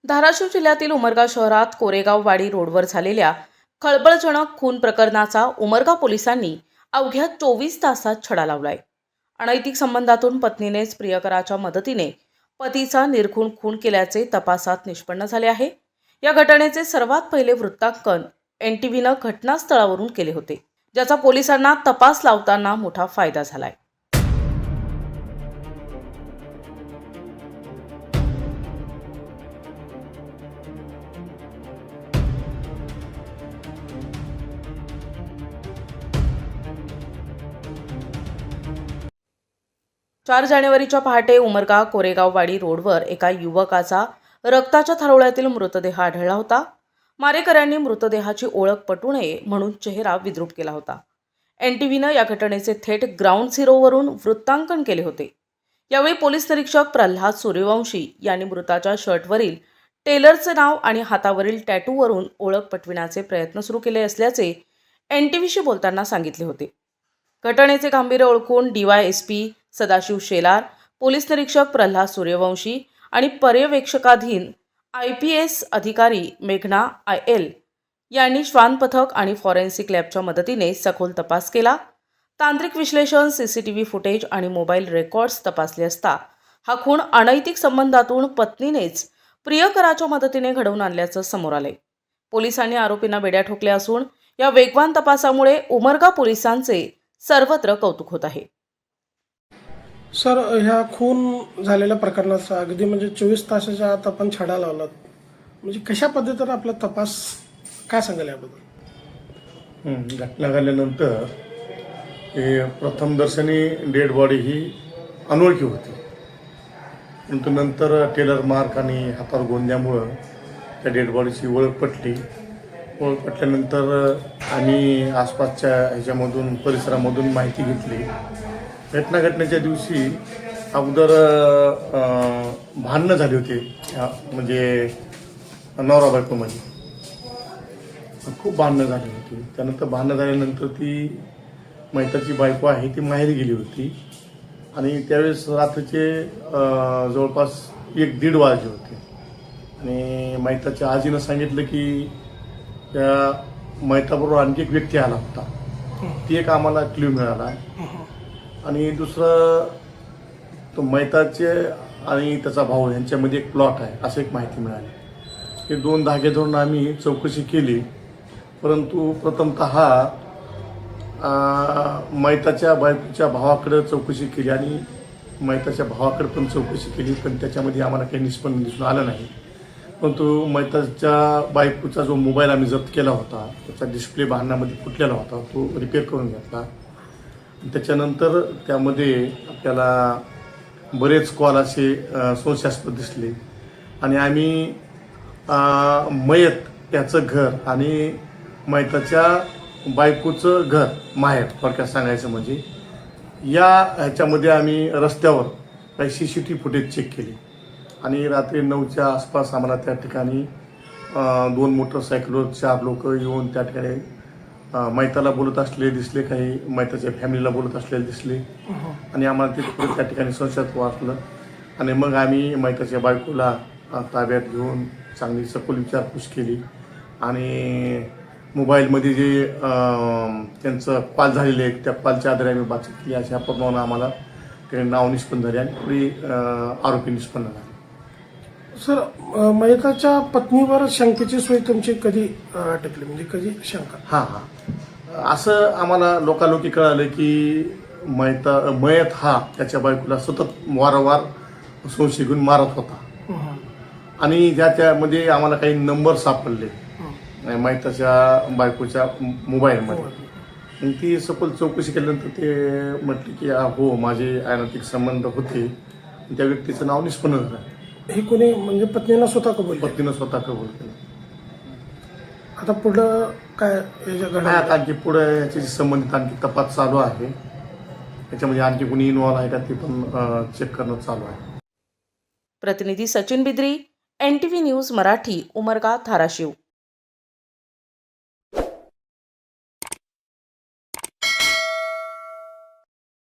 धाराशिव जिल्ह्यातील उमरगा शहरात कोरेगाव वाडी रोडवर झालेल्या खळबळजनक खून प्रकरणाचा उमरगा पोलिसांनी अवघ्या 24 तासात छडा लावलाय. अनैतिक संबंधातून पत्नीनेच प्रियकराच्या मदतीने पतीचा निर्घृण खून केल्याचे तपासात निष्पन्न झाले आहे. या घटनेचे सर्वात पहिले वृत्तांकन NTVनं घटनास्थळावरून केले होते, ज्याचा पोलिसांना तपास लावताना मोठा फायदा झालाय. 4 जानेवारीच्या पहाटे उमरगा कोरेगाव वाडी रोडवर एका युवकाचा रक्ताच्या थारोळ्यातील मृतदेह आढळला होता. मारेकऱ्यांनी मृतदेहाची ओळख पटू नये म्हणून चेहरा विद्रूप केला होता. NTVनं या घटनेचे थेट ग्राउंड झिरोवरून वृत्तांकन केले होते. यावेळी पोलीस निरीक्षक प्रल्हाद सूर्यवंशी यांनी मृताच्या शर्टवरील टेलरचे नाव आणि हातावरील टॅटूवरून ओळख पटविण्याचे प्रयत्न सुरू केले असल्याचे NTVशी बोलताना सांगितले होते. घटनेचे गांभीर्य ओळखून DYSP सदाशिव शेलार, पोलीस निरीक्षक प्रल्हाद सूर्यवंशी आणि पर्यवेक्षकाधीन IPS अधिकारी मेघना IL यांनी श्वान पथक आणि फॉरेन्सिक लॅबच्या मदतीने सखोल तपास केला. तांत्रिक विश्लेषण, CCTV फुटेज आणि मोबाईल रेकॉर्ड्स तपासले असता हा खून अनैतिक संबंधातून पत्नीनेच प्रियकराच्या मदतीने घडवून आणल्याचं समोर आलंय. पोलिसांनी आरोपींना बेड्या ठोकल्या असून या वेगवान तपासामुळे उमरगा पोलिसांचे सर्वत्र कौतुक होत आहे. सर, ह्या खून झालेल्या प्रकरणाचा अगदी 24 तासाच्या आत आपण छडा लावलात. कशा पद्धतीने आपला तपास, काय सांगाल याबद्दल? घटना घडल्यानंतर प्रथम दर्शनी डेड बॉडी ही अनोळखी होती, परंतु नंतर टेलर मार्क आणि हातावर गोंद्यामुळं त्या डेड बॉडीची ओळख पटली. ओळख पटल्यानंतर आम्ही आसपासच्या ह्याच्यामधून परिसरामधून माहिती घेतली. घटना घडण्याच्या दिवशी अगोदर भांडणं झाली होती, नवरा बायकोमध्ये खूप भांडणं झाली होती. त्यानंतर भांडणं झाल्यानंतर ती मैताची बायको आहे ती माहेरी गेली होती आणि त्यावेळेस रात्रीचे जवळपास 1-1:30 वाजले होते आणि मैताच्या आजीनं सांगितलं की त्या मैताबरोबर आणखी एक व्यक्ती आला होता. ती एक आम्हाला क्ल्यू मिळाला. आणि दुसरं, तो मैताचे आणि त्याचा भाऊ यांच्यामध्ये एक प्लॉट आहे असं एक माहिती मिळाली. हे 2 धागे धरून आम्ही चौकशी केली, परंतु प्रथमतः मैताच्या बायकोच्या भावाकडे चौकशी केली आणि मैताच्या भावाकडे पण चौकशी केली, पण त्याच्यामध्ये आम्हाला काही निष्पन्न दिसून आलं नाही. परंतु मैताच्या बायकोचा जो मोबाईल आम्ही जप्त केला होता त्याचा डिस्प्ले भांडणामध्ये फुटलेला होता, तो रिपेअर करून घेतला. त्याच्यानंतर त्यामध्ये आपल्याला बरेच कॉल असे संशयास्पद दिसले आणि आम्ही मयत त्याचं घर आणि मैताच्या बायकोचं घर माहेर, थोडक्यात सांगायचं म्हणजे, या ह्याच्यामध्ये आम्ही रस्त्यावर काही CCTV फुटेज चेक केली आणि रात्री 9च्या आसपास आम्हाला त्या ठिकाणी 2 मोटरसायकलवर 4 लोक येऊन त्या ठिकाणी मैताला बोलत असलेले दिसले, काही मैताच्या फॅमिलीला बोलत असलेले दिसले आणि आम्हाला ते त्या ठिकाणी संशयात वाटलं. आणि मग आम्ही मैताच्या बायकोला ताब्यात घेऊन चांगली सखोल विचारपूस केली आणि मोबाईलमध्ये जे त्यांचं कॉल झालेले आहेत त्या कॉलच्या आधारे आम्ही बातचीत केली. अशा प्रमाणे आम्हाला ते नाव निष्पन्न झाले आणि पुढे आरोपी निष्पन्न झाले. सर, मयताच्या पत्नीवर शंकेची सोय तुमची कधी अटकली, कधी शंका? हां, असं आम्हाला लोकालोकी कळालं की मयत हा त्याच्या बायकोला सतत वारंवार संशय घेऊन मारत होता आणि त्यामध्ये आम्हाला काही नंबर सापडले मैताच्या बायकोच्या मोबाईलमध्ये. ती सखोल चौकशी केल्यानंतर ते म्हटले की हो, माझे अनैतिक संबंध होते. त्या व्यक्तीचं नाव निष्पन्न झालं. हे कोणी पत्नीला स्वतः कबूल? पत्नीनं स्वतः कबूल केलं. आता पुढं काय आणखी पुढे याची संबंधित आणखी तपास चालू आहे. त्याच्यामध्ये आणखी कोणी इन्व्हॉल्व आहे का ते पण चेक करणं चालू आहे. प्रतिनिधी सचिन बिद्री, NTV न्यूज मराठी, उमरगा, धाराशिव.